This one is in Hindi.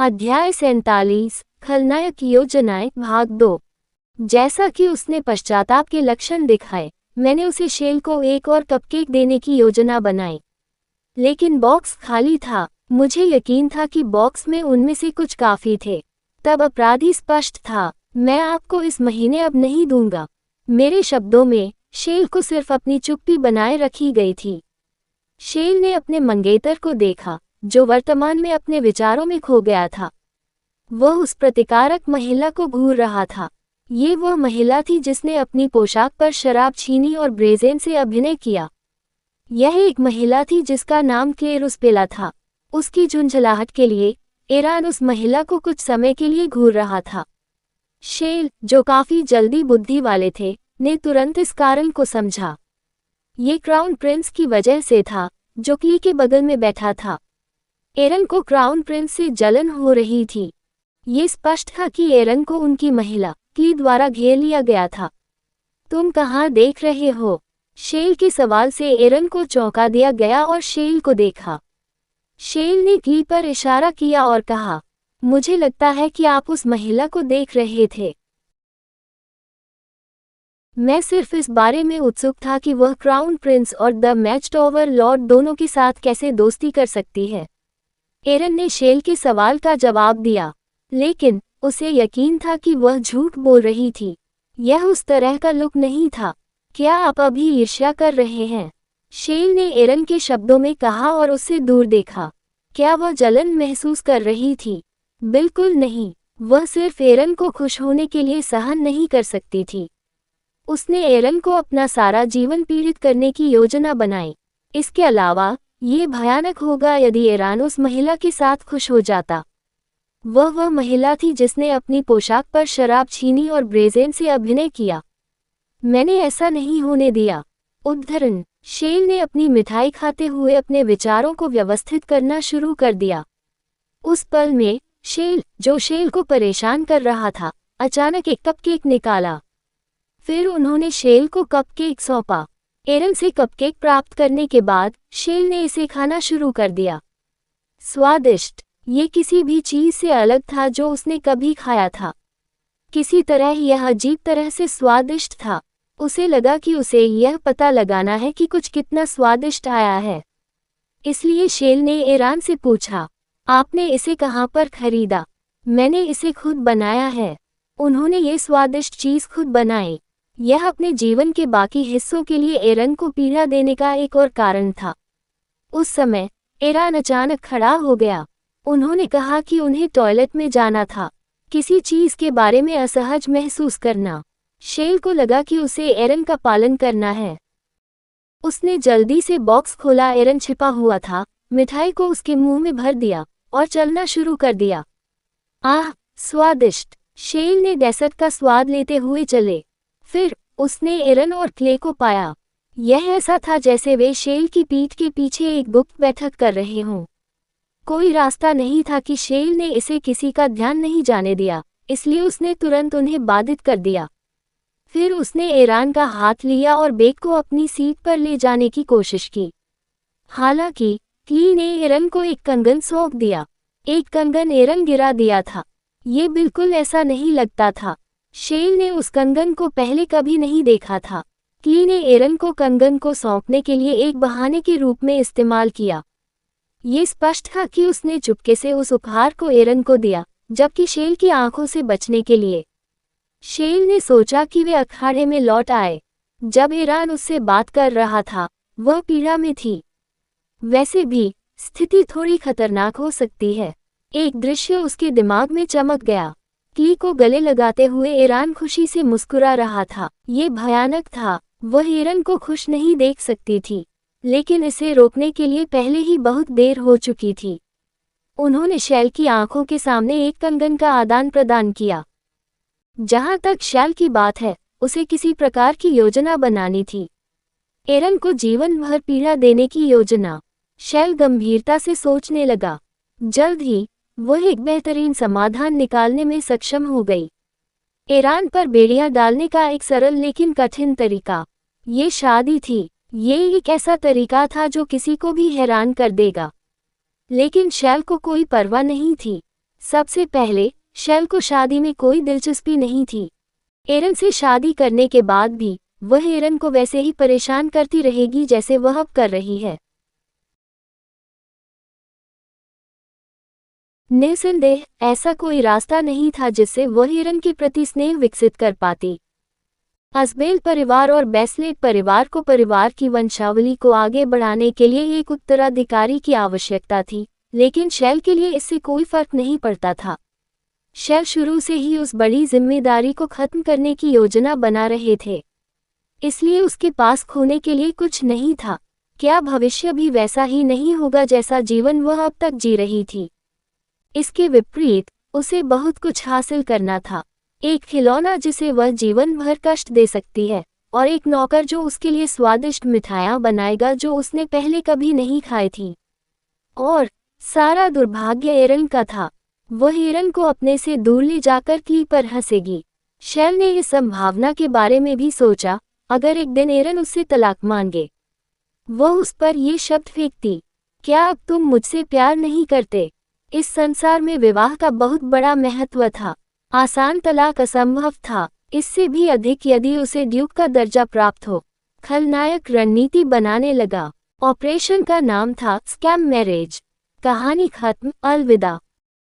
अध्याय 47 खलनायक योजनाएं भाग 2। जैसा कि उसने पश्चाताप के लक्षण दिखाए, मैंने उसे शेल को एक और कपकेक देने की योजना बनाई। लेकिन बॉक्स खाली था। मुझे यकीन था कि बॉक्स में उनमें से कुछ काफी थे। तब अपराधी स्पष्ट था, मैं आपको इस महीने अब नहीं दूंगा। मेरे शब्दों में शेल को सिर्फ अपनी चुप्पी बनाए रखी गई थी। शेल ने अपने मंगेतर को देखा, जो वर्तमान में अपने विचारों में खो गया था। वह उस प्रतिकारक महिला को घूर रहा था। ये वह महिला थी जिसने अपनी पोशाक पर शराब छीनी और ब्रेजेन से अभिनय किया। यह एक महिला थी जिसका नाम क्लेरुस्पेला था। उसकी झुंझलाहट के लिए एरान उस महिला को कुछ समय के लिए घूर रहा था। शेल, जो काफी जल्दी बुद्धि वाले थे, ने तुरंत इस कारण को समझा। ये क्राउन प्रिंस की वजह से था, जो क्ली के बगल में बैठा था। एरन को क्राउन प्रिंस से जलन हो रही थी। ये स्पष्ट था कि एरन को उनकी महिला क्ली द्वारा घेर लिया गया था। तुम कहाँ देख रहे हो? शेल के सवाल से एरन को चौंका दिया गया और शेल को देखा। शेल ने क्ली पर इशारा किया और कहा, मुझे लगता है कि आप उस महिला को देख रहे थे। मैं सिर्फ इस बारे में उत्सुक था कि वह क्राउन प्रिंस और द मैच्ड ओवर लॉर्ड दोनों के साथ कैसे दोस्ती कर सकती है। एरन ने शेल के सवाल का जवाब दिया, लेकिन उसे यकीन था कि वह झूठ बोल रही थी। यह उस तरह का लुक नहीं था। क्या आप अभी ईर्ष्या कर रहे हैं? शेल ने एरन के शब्दों में कहा और उससे दूर देखा। क्या वह जलन महसूस कर रही थी? बिल्कुल नहीं। वह सिर्फ एरन को खुश होने के लिए सहन नहीं कर सकती थी। उसने एरन को अपना सारा जीवन पीड़ित करने की योजना बनाई। इसके अलावा ये भयानक होगा यदि एरान उस महिला के साथ खुश हो जाता। वह महिला थी जिसने अपनी पोशाक पर शराब छीनी और ब्रेजेन से अभिनय किया। मैंने ऐसा नहीं होने दिया। उद्धरण। शेल ने अपनी मिठाई खाते हुए अपने विचारों को व्यवस्थित करना शुरू कर दिया। उस पल में शेल, जो शेल को परेशान कर रहा था, अचानक एक कपकेक निकाला। फिर उन्होंने शेल को कपकेक सौंपा। एरन से कपकेक प्राप्त करने के बाद शेल ने इसे खाना शुरू कर दिया। स्वादिष्ट। ये किसी भी चीज से अलग था जो उसने कभी खाया था। किसी तरह यह अजीब तरह से स्वादिष्ट था। उसे लगा कि उसे यह पता लगाना है कि कुछ कितना स्वादिष्ट आया है। इसलिए शेल ने एरान से पूछा, आपने इसे कहाँ पर खरीदा? मैंने इसे खुद बनाया है। उन्होंने ये स्वादिष्ट चीज खुद बनाई। यह अपने जीवन के बाकी हिस्सों के लिए एरन को पीड़ा देने का एक और कारण था। उस समय एरान अचानक खड़ा हो गया। उन्होंने कहा कि उन्हें टॉयलेट में जाना था। किसी चीज के बारे में असहज महसूस करना। शेल को लगा कि उसे एरन का पालन करना है। उसने जल्दी से बॉक्स खोला। एरन छिपा हुआ था। मिठाई को उसके मुंह में भर दिया और चलना शुरू कर दिया। आह, स्वादिष्ट। शेल ने डेसर्ट का स्वाद लेते हुए चले। फिर उसने एरन और क्ले को पाया। यह ऐसा था जैसे वे शेल की पीठ के पीछे एक गुप्त बैठक कर रहे हों। कोई रास्ता नहीं था कि शेल ने इसे किसी का ध्यान नहीं जाने दिया, इसलिए उसने तुरंत उन्हें बाधित कर दिया। फिर उसने एरान का हाथ लिया और बेग को अपनी सीट पर ले जाने की कोशिश की। हालांकि क्ली ने एरन को एक कंगन सौंप दिया। एक कंगन एरन गिरा दिया था। ये बिल्कुल ऐसा नहीं लगता था। शेल ने उस कंगन को पहले कभी नहीं देखा था। क्ली ने एरन को कंगन को सौंपने के लिए एक बहाने के रूप में इस्तेमाल किया। ये स्पष्ट था कि उसने चुपके से उस उपहार को एरन को दिया, जबकि शेल की आंखों से बचने के लिए। शेल ने सोचा कि वे अखाड़े में लौट आए। जब एरान उससे बात कर रहा था, वह पीड़ा में थी। वैसे भी स्थिति थोड़ी खतरनाक हो सकती है। एक दृश्य उसके दिमाग में चमक गया। क्ली को गले लगाते हुए एरान खुशी से मुस्कुरा रहा था। ये भयानक था। वह एरन को खुश नहीं देख सकती थी, लेकिन इसे रोकने के लिए पहले ही बहुत देर हो चुकी थी। उन्होंने शेल की आंखों के सामने एक कंगन का आदान प्रदान किया। जहां तक शेल की बात है, उसे किसी प्रकार की योजना बनानी थी। एरन को जीवन भर पीड़ा देने की योजना। शेल गंभीरता से सोचने लगा। जल्द ही वह एक बेहतरीन समाधान निकालने में सक्षम हो गई। एरान पर बेड़ियां डालने का एक सरल लेकिन कठिन तरीका। ये शादी थी। ये एक ऐसा तरीका था जो किसी को भी हैरान कर देगा। लेकिन शेल को कोई परवाह नहीं थी। सबसे पहले शेल को शादी में कोई दिलचस्पी नहीं थी। एरन से शादी करने के बाद भी वह एरन को वैसे ही परेशान करती रहेगी जैसे वह अब कर रही है। निस्संदेह ऐसा कोई रास्ता नहीं था जिससे वह एरन के प्रति स्नेह विकसित कर पाती। अस्बेल परिवार और बेस्लेट परिवार को परिवार की वंशावली को आगे बढ़ाने के लिए एक उत्तराधिकारी की आवश्यकता थी, लेकिन शेल के लिए इससे कोई फर्क नहीं पड़ता था। शेल शुरू से ही उस बड़ी जिम्मेदारी को खत्म करने की योजना बना रहे थे, इसलिए उसके पास खोने के लिए कुछ नहीं था। क्या भविष्य भी वैसा ही नहीं होगा जैसा जीवन वह अब तक जी रही थी? इसके विपरीत उसे बहुत कुछ हासिल करना था। एक खिलौना जिसे वह जीवन भर कष्ट दे सकती है, और एक नौकर जो उसके लिए स्वादिष्ट मिठाइयाँ बनाएगा जो उसने पहले कभी नहीं खाई थी। और सारा दुर्भाग्य एरन का था। वह एरन को अपने से दूर ले जाकर की पर हंसेगी। शेल ने इस संभावना के बारे में भी सोचा, अगर एक दिन एरन उससे तलाक मांगे। वह उस पर ये शब्द फेंकती, क्या अब तुम मुझसे प्यार नहीं करते? इस संसार में विवाह का बहुत बड़ा महत्व था। आसान तलाक असंभव था, इससे भी अधिक यदि उसे ड्यूक का दर्जा प्राप्त हो। खलनायक रणनीति बनाने लगा। ऑपरेशन का नाम था स्कैम मैरिज। कहानी खत्म, अलविदा।